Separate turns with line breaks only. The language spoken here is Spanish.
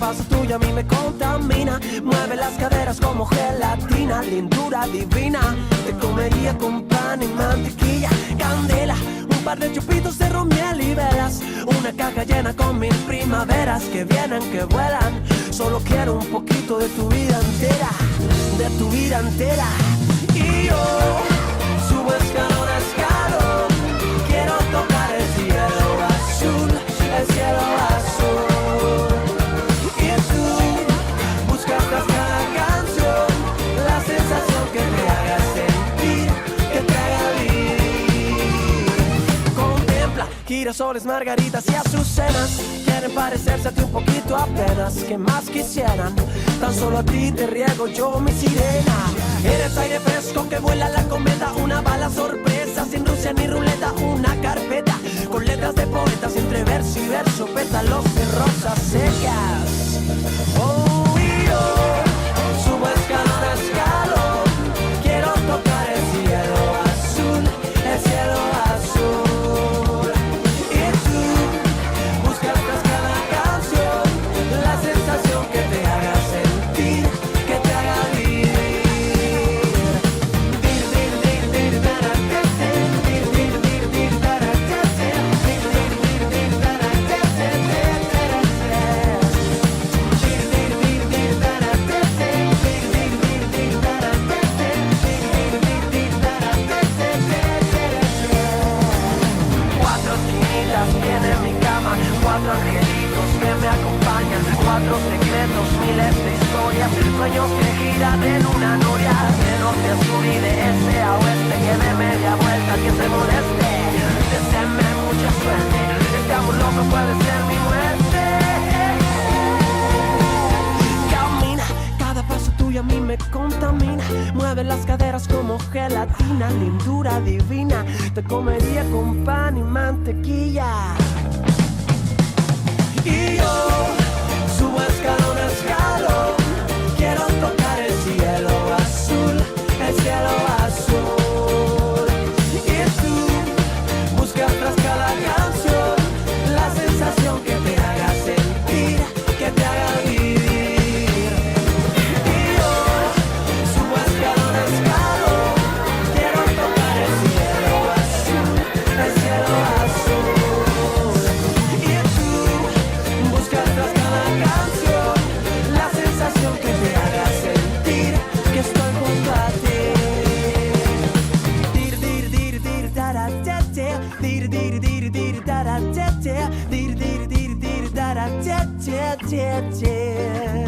paso tuyo a mí me contamina. Mueve las caderas como gelatina, lindura divina. Te comería con pan y mantequilla, candela, un par de chupitos de ron, miel y velas. Una caja llena con 1000 primaveras que vienen, que vuelan. Solo quiero un poquito de tu vida entera, de tu vida entera. Y yo subo escalón a escalón, quiero tocar el cielo azul, el cielo azul. Y tú buscas tras cada canción la sensación que te haga sentir, que te haga vivir. Contempla girasoles, margaritas y azucenas, quieren parecerse a ti un poquito apenas. ¿Qué más quisieran? Tan solo a ti te riego yo mi sirena. Eres aire fresco que vuela la cometa, una bala sorpresa sin Rusia ni ruleta, una carpeta con letras de poetas entre verso y verso, pétalos de rosas secas. Oh, y yo subo escalón a escalón, quiero tocar el cielo azul, el cielo azul. Y tú buscas tras cada canción la sensación que te haga sentir, que te haga vivir. Cuatro angelitos que me acompañan, 4 secretos, miles de historias, sueños que giran en una noria, de norte a sur y de este a oeste, que de media vuelta que se moleste, deseenme mucha suerte, este amor loco puede ser mi muerte. Camina, cada paso tuyo a mí me contamina, mueve las caderas como gelatina, lindura divina, te comería con pan y mantequilla. Y yo subo escalón a escalón, quiero tocar el cielo azul, el cielo azul. Y tú buscas tras cada canción la sensación que te haga sentir, que te haga vivir. Y yo subo escalón a escalón, quiero tocar el cielo azul, el cielo azul. Tras cada canción la sensación que te haga sentir que estoy junto a ti. Dir dir dir dir dara tete, dir dir dir dir dara tete, dir dir dir dir dara tete.